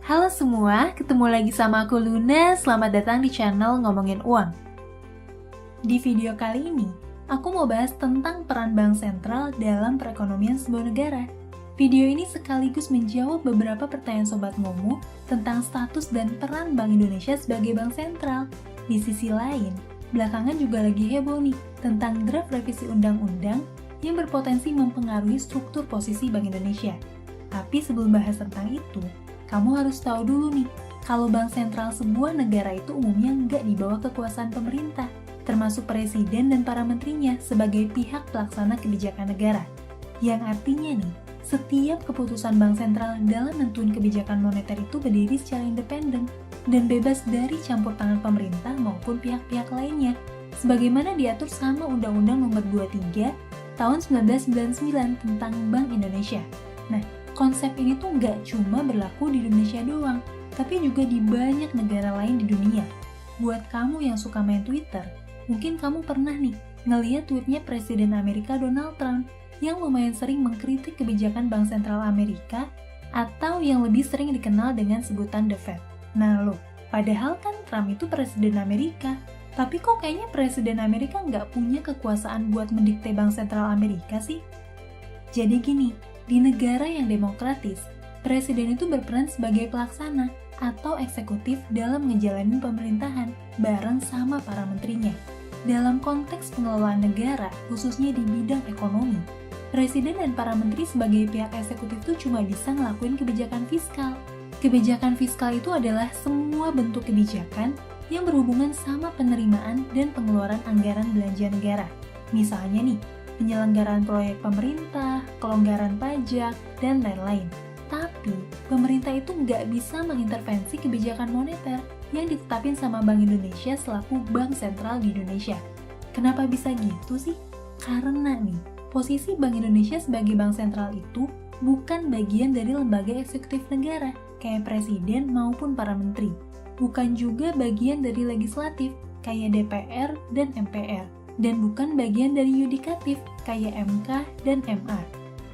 Halo semua, ketemu lagi sama aku Luna. Selamat datang di channel Ngomongin Uang. Di video kali ini, aku mau bahas tentang peran bank sentral dalam perekonomian sebuah negara. Video ini sekaligus menjawab beberapa pertanyaan Sobat Ngomu tentang status dan peran Bank Indonesia sebagai bank sentral. Di sisi lain, belakangan juga lagi heboh nih tentang draft revisi undang-undang yang berpotensi mempengaruhi struktur posisi Bank Indonesia. Tapi sebelum bahas tentang itu, kamu harus tahu dulu nih, kalau bank sentral sebuah negara itu umumnya nggak di bawah kekuasaan pemerintah, termasuk presiden dan para menterinya sebagai pihak pelaksana kebijakan negara. Yang artinya nih, setiap keputusan bank sentral dalam nentuin kebijakan moneter itu berdiri secara independen dan bebas dari campur tangan pemerintah maupun pihak-pihak lainnya, sebagaimana diatur sama Undang-Undang Nomor 23 Tahun 1999 tentang Bank Indonesia. Nah, konsep ini tuh nggak cuma berlaku di Indonesia doang, tapi juga di banyak negara lain di dunia. Buat kamu yang suka main Twitter, mungkin kamu pernah nih ngeliat tweetnya Presiden Amerika Donald Trump yang lumayan sering mengkritik kebijakan Bank Sentral Amerika atau yang lebih sering dikenal dengan sebutan The Fed. Nah loh, padahal kan Trump itu Presiden Amerika, tapi kok kayaknya Presiden Amerika nggak punya kekuasaan buat mendikte Bank Sentral Amerika sih? Jadi gini, di negara yang demokratis, presiden itu berperan sebagai pelaksana atau eksekutif dalam ngejalanin pemerintahan bareng sama para menterinya. Dalam konteks pengelolaan negara, khususnya di bidang ekonomi, presiden dan para menteri sebagai pihak eksekutif itu cuma bisa ngelakuin kebijakan fiskal. Kebijakan fiskal itu adalah semua bentuk kebijakan yang berhubungan sama penerimaan dan pengeluaran anggaran belanja negara. Misalnya nih, penyelenggaraan proyek pemerintah, kelonggaran pajak, dan lain-lain. Tapi, pemerintah itu nggak bisa mengintervensi kebijakan moneter yang ditetapin sama Bank Indonesia selaku bank sentral di Indonesia. Kenapa bisa gitu sih? Karena nih, posisi Bank Indonesia sebagai bank sentral itu bukan bagian dari lembaga eksekutif negara, kayak presiden maupun para menteri. Bukan juga bagian dari legislatif, kayak DPR dan MPR. Dan bukan bagian dari yudikatif, kayak MK dan MA.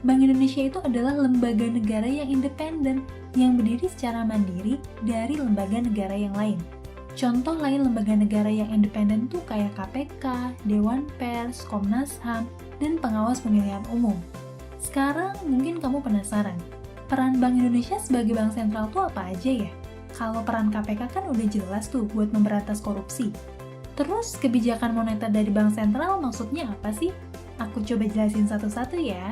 Bank Indonesia itu adalah lembaga negara yang independen, yang berdiri secara mandiri dari lembaga negara yang lain. Contoh lain lembaga negara yang independen tuh kayak KPK, Dewan Pers, Komnas HAM, dan Pengawas Pemilihan Umum. Sekarang mungkin kamu penasaran, peran Bank Indonesia sebagai bank sentral tuh apa aja ya? Kalau peran KPK kan udah jelas tuh buat memberantas korupsi. Terus, kebijakan moneter dari bank sentral maksudnya apa sih? Aku coba jelasin satu-satu ya.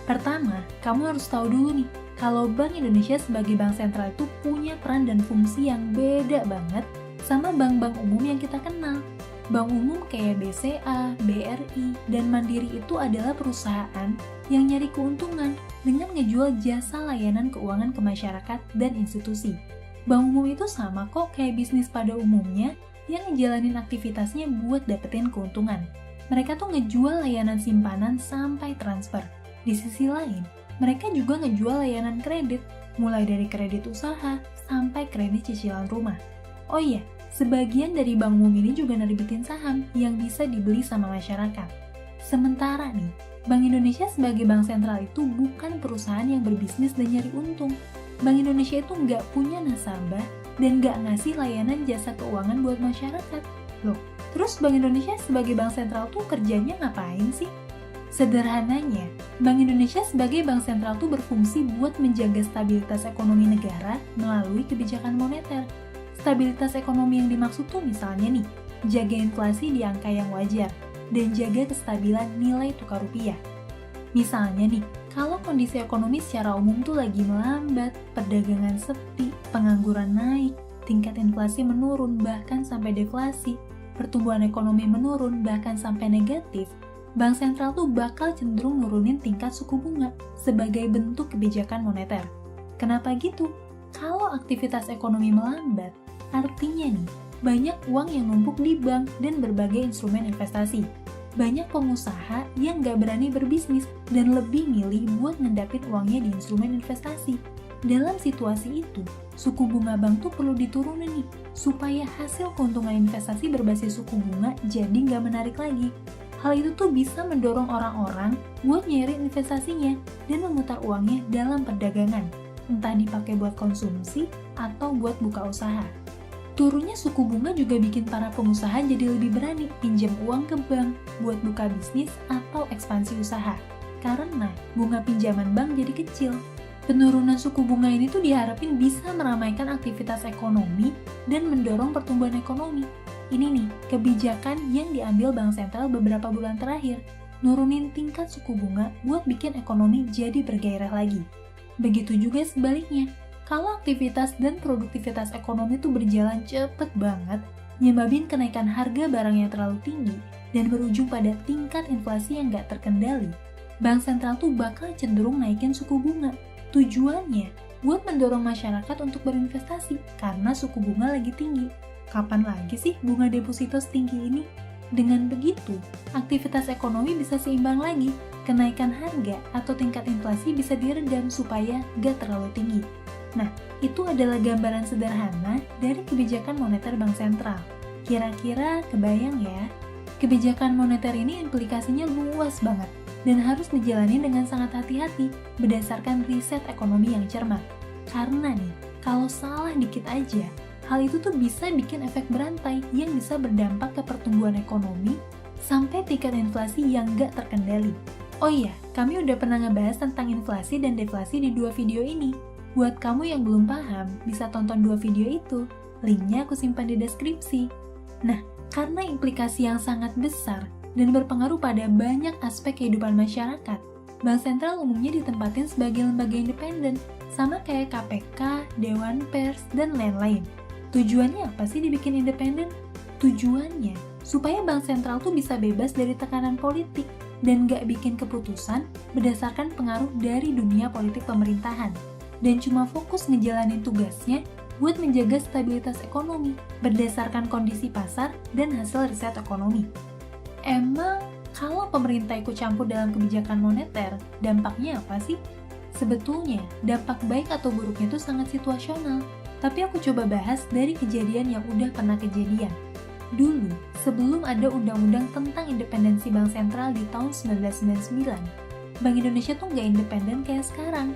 Pertama, kamu harus tahu dulu nih, kalau Bank Indonesia sebagai bank sentral itu punya peran dan fungsi yang beda banget sama bank-bank umum yang kita kenal. Bank umum kayak BCA, BRI, dan Mandiri itu adalah perusahaan yang nyari keuntungan dengan ngejual jasa layanan keuangan ke masyarakat dan institusi. Bank umum itu sama kok kayak bisnis pada umumnya, yang ngejalanin aktivitasnya buat dapetin keuntungan. Mereka tuh ngejual layanan simpanan sampai transfer. Di sisi lain, mereka juga ngejual layanan kredit, mulai dari kredit usaha sampai kredit cicilan rumah. Oh iya, sebagian dari bank umum ini juga nerbitin saham yang bisa dibeli sama masyarakat. Sementara nih, Bank Indonesia sebagai bank sentral itu bukan perusahaan yang berbisnis dan nyari untung. Bank Indonesia itu nggak punya nasabah dan nggak ngasih layanan jasa keuangan buat masyarakat. Loh, terus Bank Indonesia sebagai bank sentral tuh kerjanya ngapain sih? Sederhananya, Bank Indonesia sebagai bank sentral tuh berfungsi buat menjaga stabilitas ekonomi negara melalui kebijakan moneter. Stabilitas ekonomi yang dimaksud tuh misalnya nih, jaga inflasi di angka yang wajar, dan jaga kestabilan nilai tukar rupiah. Misalnya nih, kalau kondisi ekonomi secara umum tuh lagi melambat, perdagangan sepi, pengangguran naik, tingkat inflasi menurun bahkan sampai deflasi, pertumbuhan ekonomi menurun bahkan sampai negatif, bank sentral tuh bakal cenderung nurunin tingkat suku bunga sebagai bentuk kebijakan moneter. Kenapa gitu? Kalau aktivitas ekonomi melambat, artinya nih, banyak uang yang numpuk di bank dan berbagai instrumen investasi. Banyak pengusaha yang nggak berani berbisnis dan lebih milih buat ngedapin uangnya di instrumen investasi. Dalam situasi itu, suku bunga bank tuh perlu diturunin nih, supaya hasil keuntungan investasi berbasis suku bunga jadi nggak menarik lagi. Hal itu tuh bisa mendorong orang-orang buat nyari investasinya dan memutar uangnya dalam perdagangan. entah dipakai buat konsumsi atau buat buka usaha. Turunnya suku bunga juga bikin para pengusaha jadi lebih berani pinjam uang ke bank buat buka bisnis atau ekspansi usaha. Karena bunga pinjaman bank jadi kecil. Penurunan suku bunga ini tuh diharapin bisa meramaikan aktivitas ekonomi dan mendorong pertumbuhan ekonomi. Ini nih, kebijakan yang diambil Bank Sentral beberapa bulan terakhir, nurunin tingkat suku bunga buat bikin ekonomi jadi bergairah lagi. Begitu juga sebaliknya, kalau aktivitas dan produktivitas ekonomi tuh berjalan cepet banget, nyebabin kenaikan harga barang yang terlalu tinggi dan berujung pada tingkat inflasi yang gak terkendali, Bank Sentral tuh bakal cenderung naikin suku bunga. Tujuannya buat mendorong masyarakat untuk berinvestasi karena suku bunga lagi tinggi. Kapan lagi sih bunga deposito setinggi ini? Dengan begitu, aktivitas ekonomi bisa seimbang lagi, kenaikan harga atau tingkat inflasi bisa diredam supaya gak terlalu tinggi. Nah, itu adalah gambaran sederhana dari kebijakan moneter Bank Sentral. Kira-kira kebayang ya? Kebijakan moneter ini implikasinya luas banget dan harus dijalani dengan sangat hati-hati berdasarkan riset ekonomi yang cermat. Karena nih, kalau salah dikit aja, hal itu tuh bisa bikin efek berantai yang bisa berdampak ke pertumbuhan ekonomi sampai tingkat inflasi yang gak terkendali. Oh iya, kami udah pernah ngebahas tentang inflasi dan deflasi di 2 video ini. Buat kamu yang belum paham, bisa tonton 2 video itu. Linknya aku simpan di deskripsi. Nah, karena implikasi yang sangat besar dan berpengaruh pada banyak aspek kehidupan masyarakat, Bank Sentral umumnya ditempatin sebagai lembaga independen, sama kayak KPK, Dewan Pers, dan lain-lain. Tujuannya apa sih dibikin independen? Tujuannya supaya Bank Sentral tuh bisa bebas dari tekanan politik dan gak bikin keputusan berdasarkan pengaruh dari dunia politik pemerintahan, dan cuma fokus ngejalanin tugasnya buat menjaga stabilitas ekonomi berdasarkan kondisi pasar dan hasil riset ekonomi. Emang kalau pemerintah ikut campur dalam kebijakan moneter, dampaknya apa sih? Sebetulnya, dampak baik atau buruknya itu sangat situasional. Tapi aku coba bahas dari kejadian yang udah pernah kejadian. Dulu, sebelum ada undang-undang tentang independensi Bank Sentral di tahun 1999, Bank Indonesia tuh nggak independen kayak sekarang.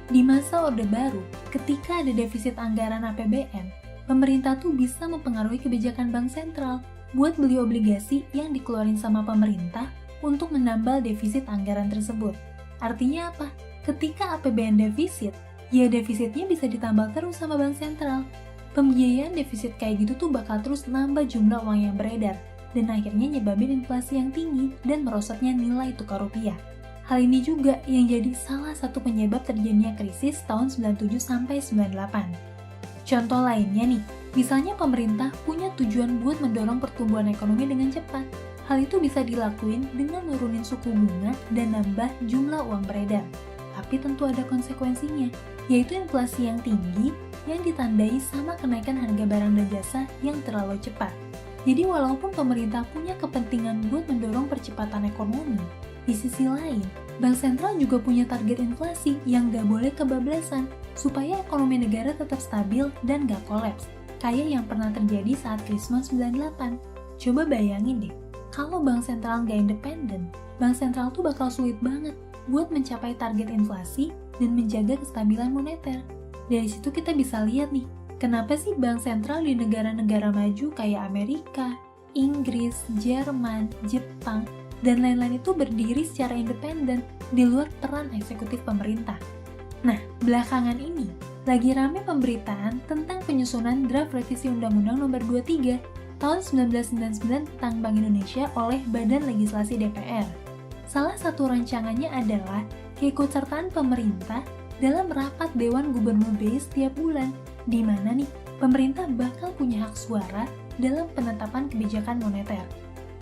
Di masa Orde Baru, ketika ada defisit anggaran APBN, pemerintah tuh bisa mempengaruhi kebijakan Bank Sentral buat beli obligasi yang dikeluarin sama pemerintah untuk menambal defisit anggaran tersebut. Artinya apa? Ketika APBN defisit, ya defisitnya bisa ditambal terus sama Bank Sentral. Pembiayaan defisit kayak gitu tuh bakal terus nambah jumlah uang yang beredar, dan akhirnya nyebabin inflasi yang tinggi dan merosotnya nilai tukar rupiah. Hal ini juga yang jadi salah satu penyebab terjadinya krisis tahun 97-98. Contoh lainnya nih, misalnya pemerintah punya tujuan buat mendorong pertumbuhan ekonomi dengan cepat. Hal itu bisa dilakuin dengan nurunin suku bunga dan nambah jumlah uang beredar. Tapi tentu ada konsekuensinya, yaitu inflasi yang tinggi yang ditandai sama kenaikan harga barang dan jasa yang terlalu cepat. Jadi walaupun pemerintah punya kepentingan buat mendorong percepatan ekonomi, di sisi lain, Bank Sentral juga punya target inflasi yang gak boleh kebablasan supaya ekonomi negara tetap stabil dan gak kolaps, kayak yang pernah terjadi saat krisis 98. Coba bayangin deh, kalau Bank Sentral gak independen, Bank Sentral tuh bakal sulit banget buat mencapai target inflasi dan menjaga kestabilan moneter. Dari situ kita bisa lihat nih, kenapa sih Bank Sentral di negara-negara maju kayak Amerika, Inggris, Jerman, Jepang, dan lain-lain itu berdiri secara independen di luar peran eksekutif pemerintah. Nah, belakangan ini lagi rame pemberitaan tentang penyusunan draft revisi Undang-Undang Nomor 23 tahun 1999 tentang Bank Indonesia oleh Badan Legislasi DPR. Salah satu rancangannya adalah keikutsertaan pemerintah dalam rapat Dewan Gubernur BI setiap bulan, di mana nih pemerintah bakal punya hak suara dalam penetapan kebijakan moneter.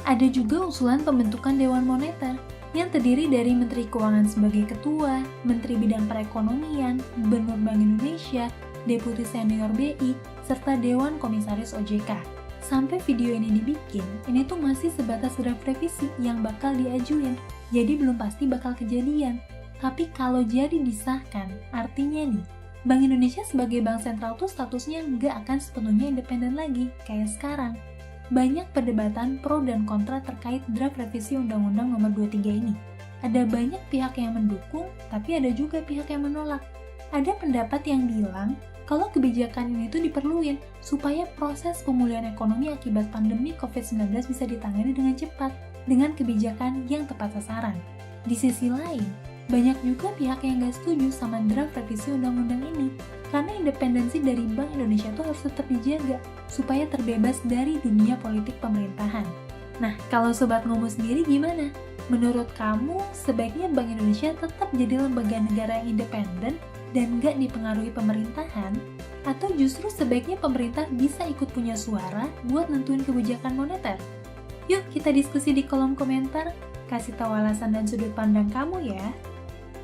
Ada juga usulan pembentukan Dewan Moneter yang terdiri dari Menteri Keuangan sebagai ketua, Menteri Bidang Perekonomian, Gubernur Bank Indonesia, Deputi Senior BI, serta Dewan Komisaris OJK. Sampai video ini dibikin, ini tuh masih sebatas draft revisi yang bakal diajuin, jadi belum pasti bakal kejadian. Tapi kalau jadi disahkan, artinya nih, Bank Indonesia sebagai bank sentral tuh statusnya nggak akan sepenuhnya independen lagi, kayak sekarang. Banyak perdebatan pro dan kontra terkait draft revisi Undang-Undang Nomor 23 ini. Ada banyak pihak yang mendukung, tapi ada juga pihak yang menolak. Ada pendapat yang bilang kalau kebijakan ini tuh diperluin supaya proses pemulihan ekonomi akibat pandemi COVID-19 bisa ditangani dengan cepat, dengan kebijakan yang tepat sasaran. Di sisi lain, banyak juga pihak yang gak setuju sama draft revisi undang-undang ini, karena independensi dari Bank Indonesia tuh harus tetap dijaga, supaya terbebas dari dunia politik pemerintahan. Nah, kalau Sobat Ngomo sendiri gimana? Menurut kamu, sebaiknya Bank Indonesia tetap jadi lembaga negara yang independen dan gak dipengaruhi pemerintahan? Atau justru sebaiknya pemerintah bisa ikut punya suara buat nentuin kebijakan moneter? Yuk kita diskusi di kolom komentar, kasih tahu alasan dan sudut pandang kamu ya.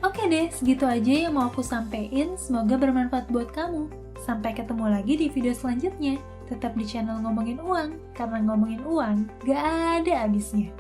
Oke deh, segitu aja yang mau aku sampein, semoga bermanfaat buat kamu. Sampai ketemu lagi di video selanjutnya. Tetap di channel Ngomongin Uang, karena ngomongin uang gak ada habisnya.